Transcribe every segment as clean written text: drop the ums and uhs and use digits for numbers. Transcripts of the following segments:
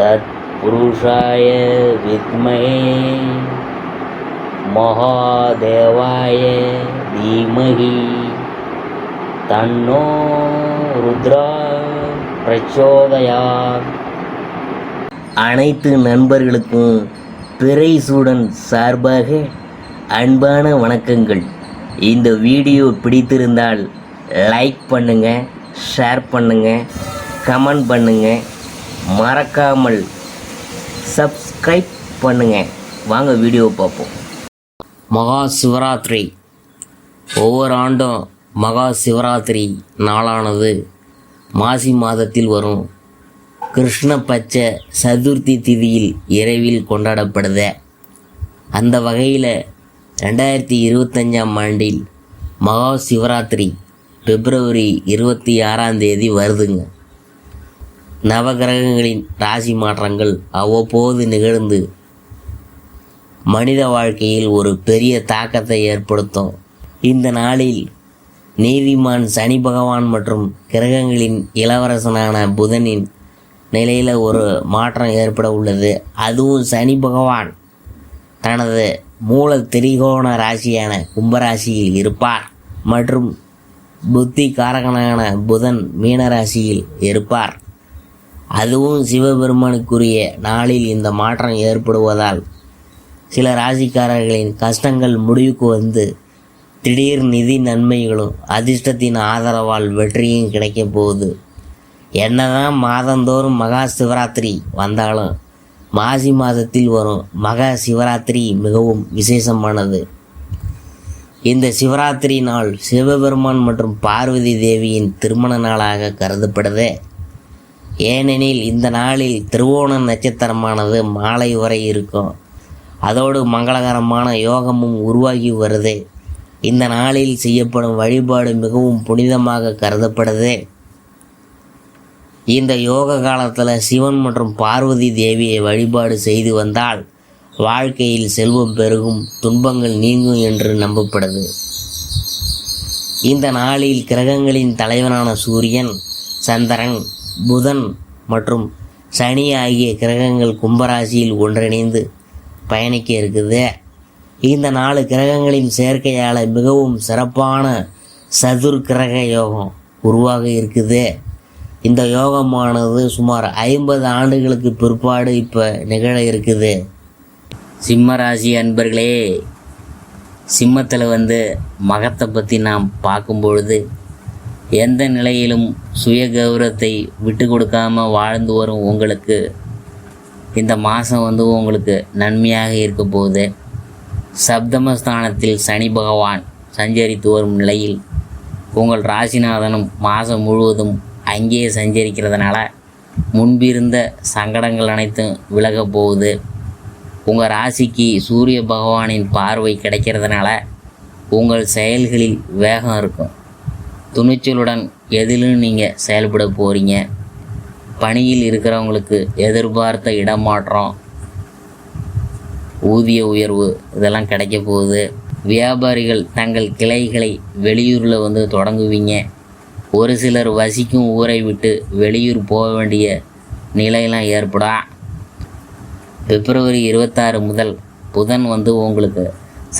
तत्पुरुषाय विद्महे महादेवाय धीमहि तन्नो रुद्रा प्रचोदयात्. அனைத்து நண்பர்களுக்கும் பிறைசூடன் சார்பாக அன்பான வணக்கங்கள். இந்த வீடியோ பிடித்திருந்தால் லைக் பண்ணுங்கள், ஷேர் பண்ணுங்கள், கமெண்ட் பண்ணுங்கள், மறக்காமல் சப்ஸ்கிரைப் பண்ணுங்கள். வாங்க வீடியோ பார்ப்போம். மகா சிவராத்திரி. ஒவ்வொரு ஆண்டும் மகா சிவராத்திரி நாளானது மாசி மாதத்தில் வரும் கிருஷ்ண பட்ச சதுர்த்தி திதியில் இரவில் கொண்டாடப்படுத. அந்த வகையில் 2025ஆம் ஆண்டில் மகா சிவராத்திரி பிப்ரவரி 26 வருதுங்க. நவகிரகங்களின் ராசி மாற்றங்கள் அவ்வப்போது நிகழ்ந்து மனித வாழ்க்கையில் ஒரு பெரிய தாக்கத்தை ஏற்படுத்தும். இந்த நாளில் நீதிமான் சனி பகவான் மற்றும் கிரகங்களின் இளவரசனான புதனின் நிலையில் ஒரு மாற்றம் ஏற்பட உள்ளது. அதுவும் சனி பகவான் தனது மூல திரிகோண ராசியான கும்பராசியில் இருப்பார் மற்றும் புத்தி காரகனான புதன் மீனராசியில் இருப்பார். அதுவும் சிவபெருமானுக்குரிய நாளில் இந்த மாற்றம் ஏற்படுவதால் சில ராசிக்காரர்களின் கஷ்டங்கள் முடிவுக்கு வந்து திடீர் நிதி நன்மைகளும் அதிர்ஷ்டத்தின் ஆதரவால் வெற்றியும் கிடைக்க போகுது. என்னதான் மாதந்தோறும் மகா சிவராத்திரி வந்தாலும் மாசி மாதத்தில் வரும் மகா சிவராத்திரி மிகவும் விசேஷமானது. இந்த சிவராத்திரி நாள் சிவபெருமான் மற்றும் பார்வதி தேவியின் திருமண நாளாக கருதப்படுது. ஏனெனில் இந்த நாளில் திருவோண நட்சத்திரமானது மாலை வரை இருக்கும். அதோடு மங்களகரமான யோகமும் உருவாகி வருது. இந்த நாளில் செய்யப்படும் வழிபாடு மிகவும் புனிதமாக கருதப்படுது. இந்த யோக காலத்தில் சிவன் மற்றும் பார்வதி தேவியை வழிபாடு செய்து வந்தால் வாழ்க்கையில் செல்வம் பெருகும், துன்பங்கள் நீங்கும் என்று நம்பப்படுது. இந்த நாளில் கிரகங்களின் தலைவனான சூரியன், சந்திரன், புதன் மற்றும் சனி ஆகிய கிரகங்கள் கும்பராசியில் ஒன்றிணைந்து பயணிக்க இருக்குது. இந்த 4 கிரகங்களின் சேர்க்கையால் மிகவும் சிறப்பான சதுர் கிரக யோகம் உருவாக இருக்குது. இந்த யோகமானது சுமார் 50 ஆண்டுகளுக்கு பிற்பாடு இப்போ நிகழ இருக்குது. சிம்ம ராசி அன்பர்களே, சிம்மத்தில் மகத்தை பற்றி நாம் பார்க்கும்பொழுது எந்த நிலையிலும் சுய கௌரவத்தை விட்டு கொடுக்காமல் வாழ்ந்து வரும் உங்களுக்கு இந்த மாதம் உங்களுக்கு நன்மையாக இருக்க போகுது. சப்தமஸ்தானத்தில் சனி பகவான் சஞ்சரித்து வரும் நிலையில் உங்கள் ராசிநாதனும் மாதம் முழுவதும் அங்கேயே சஞ்சரிக்கிறதுனால முன்பிருந்த சங்கடங்கள் அனைத்தும் விலக போகுது. உங்கள் ராசிக்கு சூரிய பகவானின் பார்வை கிடைக்கிறதுனால உங்கள் செயல்களில் வேகம் இருக்கும். துணிச்சலுடன் எதிலும் நீங்கள் செயல்பட போகிறீங்க. பணியில் இருக்கிறவங்களுக்கு எதிர்பார்த்த இடமாற்றம், ஊதிய உயர்வு இதெல்லாம் கிடைக்க போகுது. வியாபாரிகள் தங்கள் கிளைகளை வெளியூரில் தொடங்குவீங்க. ஒரு சிலர் வசிக்கும் ஊரை விட்டு வெளியூர் போக வேண்டிய நிலையெல்லாம் ஏற்படும். பிப்ரவரி 26 முதல் புதன் உங்களுக்கு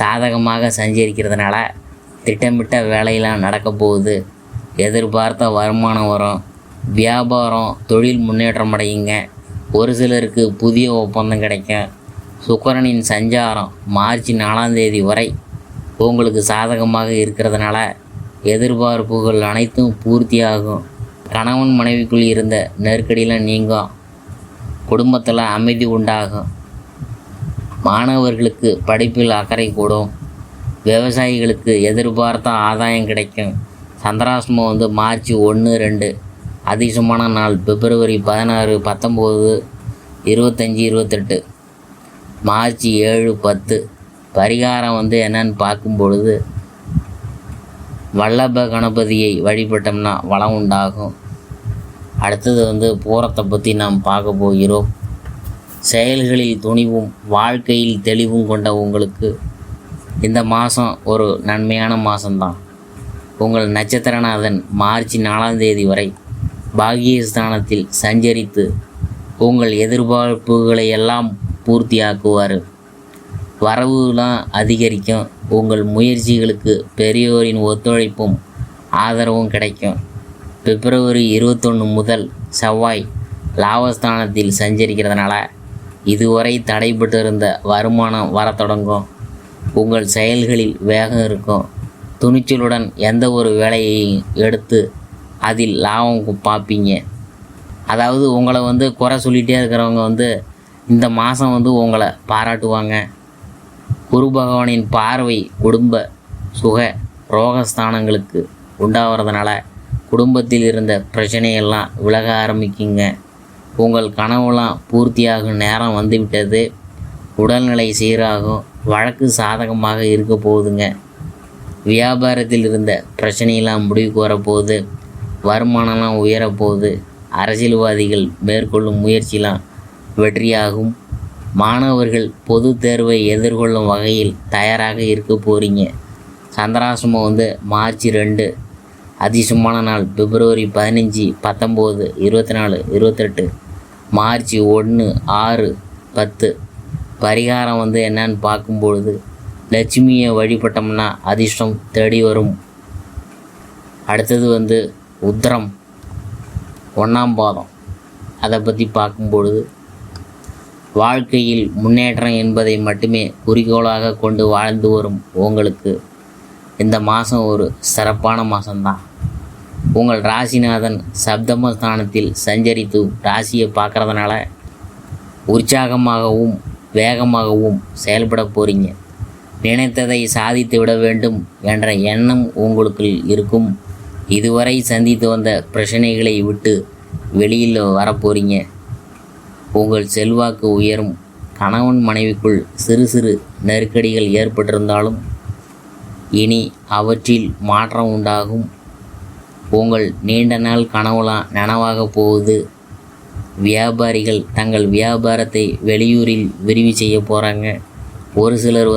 சாதகமாக சஞ்சரிக்கிறதுனால திட்டமிட்ட வேலையெல்லாம் நடக்க போகுது. எதிர்பார்த்த வருமானம் வரும். வியாபாரம், தொழில் முன்னேற்றம் அடையுங்க. ஒரு சிலருக்கு புதிய ஒப்பந்தம் கிடைக்கும். சுக்கிரனின் சஞ்சாரம் மார்ச் 4 வரை உங்களுக்கு சாதகமாக இருக்கிறதுனால எதிர்பார்ப்புகள் அனைத்தும் பூர்த்தியாகும். கணவன் மனைவிக்குள் இருந்த நெருக்கடியெலாம் நீங்கும். குடும்பத்தில் அமைதி உண்டாகும். மாணவர்களுக்கு படிப்பில் அக்கறை கூடும். விவசாயிகளுக்கு எதிர்பார்த்த ஆதாயம் கிடைக்கும். சந்திராஷ்டமம் மார்ச் 1, 2. அதிர்ஷ்டமான நாள் பிப்ரவரி 16, 19, 25, 28. மார்ச் 7, 10. பரிகாரம் என்னன்னு பார்க்கும்பொழுது வல்லப கணபதியை வழிபட்டோம்னா வளம் உண்டாகும். அடுத்தது பூரத்தை பற்றி நாம் பார்க்க போகிறோம். செயல்களில் துணிவும் வாழ்க்கையில் தெளிவும் கொண்ட உங்களுக்கு இந்த மாதம் ஒரு நன்மையான மாதம்தான். உங்கள் நட்சத்திரநாதன் மார்ச் 4 வரை பாக்கியஸ்தானத்தில் சஞ்சரித்து உங்கள் எதிர்பார்ப்புகளை எல்லாம் பூர்த்தியாக்குவார். வரவுலாம் அதிகரிக்கும். உங்கள் முயற்சிகளுக்கு பெரியோரின் ஒத்துழைப்பும் ஆதரவும் கிடைக்கும். பிப்ரவரி 21 முதல் செவ்வாய் லாபஸ்தானத்தில் சஞ்சரிக்கிறதுனால இதுவரை தடைபட்டிருந்த வருமானம் வர தொடங்கும். உங்கள் செயல்களில் வேகம் இருக்கும். துணிச்சலுடன் எந்த ஒரு வேலையையும் எடுத்து அதில் லாபம் பார்ப்பீங்க. அதாவது உங்களை குறை சொல்லிகிட்டே இருக்கிறவங்க இந்த மாதம் உங்களை பாராட்டுவாங்க. குரு பகவானின் பார்வை குடும்ப சுக ரோகஸ்தானங்களுக்கு உண்டாகிறதுனால குடும்பத்தில் இருந்த பிரச்சனையெல்லாம் விலக ஆரம்பிக்குங்க. உங்கள் கனவுலாம் பூர்த்தியாகும் நேரம் வந்துவிட்டது. உடல்நிலை சீராகும். வழக்கு சாதகமாக இருக்க போகுதுங்க. வியாபாரத்தில் இருந்த பிரச்சனையெல்லாம் முடிவுக்கு வரப்போகுது. வருமானம்லாம் உயரப்போகுது. அரசியல்வாதிகள் மேற்கொள்ளும் முயற்சிலாம் வெற்றியாகும். மாணவர்கள் பொது தேர்வை எதிர்கொள்ளும் வகையில் தயாராக இருக்க போகிறீங்க. சந்திராசிரமம் மார்ச் 2. அதிர்ஷ்டமான நாள் பிப்ரவரி 15, 19, 24, 28, மார்ச் 1, 6, 10. பரிகாரம் என்னன்னு பார்க்கும்பொழுது லட்சுமியை வழிபட்டோம்னா அதிர்ஷ்டம் தேடி வரும். அடுத்தது உத்திரம் 1ஆம் பாதம். அதை பற்றி பார்க்கும்பொழுது வாழ்க்கையில் முன்னேற்றம் என்பதை மட்டுமே குறிக்கோளாக கொண்டு வாழ்ந்து வரும் உங்களுக்கு இந்த மாதம் ஒரு சிறப்பான மாதம்தான். உங்கள் ராசிநாதன் சப்தமஸ்தானத்தில் சஞ்சரித்து ராசியை பார்க்குறதுனால உற்சாகமாகவும் வேகமாகவும் செயல்பட போகிறீங்க. நினைத்ததை சாதித்து விட வேண்டும் என்ற எண்ணம் உங்களுக்கு இருக்கும். இதுவரை சந்தித்து வந்த பிரச்சனைகளை விட்டு வெளியில் வரப்போகிறீங்க. உங்கள் செல்வாக்கு உயரும். கணவன் மனைவிக்குள் சிறு சிறு நெருக்கடிகள் ஏற்பட்டிருந்தாலும் இனி அவற்றில் மாற்றம் உண்டாகும். உங்கள் நீண்ட நாள் கனவுலாம் நனவாக போகுது. வியாபாரிகள் தங்கள் வியாபாரத்தை வெளியூரில் விரிவு செய்ய போகிறாங்க. ஒரு சிலர்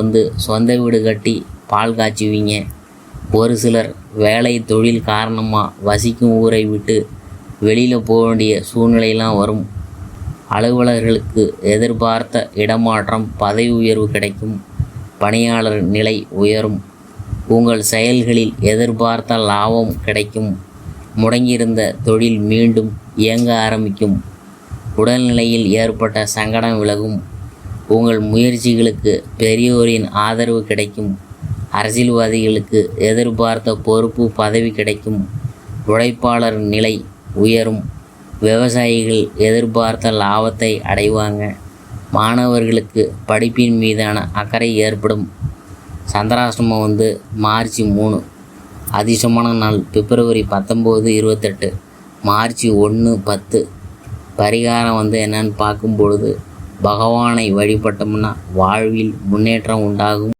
சொந்த வீடு கட்டி பால் காய்ச்சுவீங்க. ஒரு சிலர் வேலை தொழில் காரணமாக வசிக்கும் ஊரை விட்டு வெளியில் போக வேண்டிய சூழ்நிலையெல்லாம் வரும். அலுவலர்களுக்கு எதிர்பார்த்த இடமாற்றம், பதவி உயர்வு கிடைக்கும். பணியாளர் நிலை உயரும். உங்கள் செயல்களில் எதிர்பார்த்த லாபம் கிடைக்கும். முடங்கியிருந்த தொழில் மீண்டும் இயங்க ஆரம்பிக்கும். உடல்நிலையில் ஏற்பட்ட சங்கடம் விலகும். உங்கள் முயற்சிகளுக்கு பெரியோரின் ஆதரவு கிடைக்கும். அரசியல்வாதிகளுக்கு எதிர்பார்த்த பொறுப்பு பதவி கிடைக்கும். உழைப்பாளர் நிலை உயரும். விவசாயிகள் எதிர்பார்த்த லாபத்தை அடைவாங்க. மாணவர்களுக்கு படிப்பின் மீதான அக்கறை ஏற்படும். சந்திராஷ்டமம் மார்ச் 3. அதிர்ஷ்டமான நாள் பிப்ரவரி 19, 28, மார்ச் 1, 10. பரிகாரம் என்னன்னு பார்க்கும்பொழுது பகவானை வழிபட்டோம்னா வாழ்வில் முன்னேற்றம் உண்டாகும்.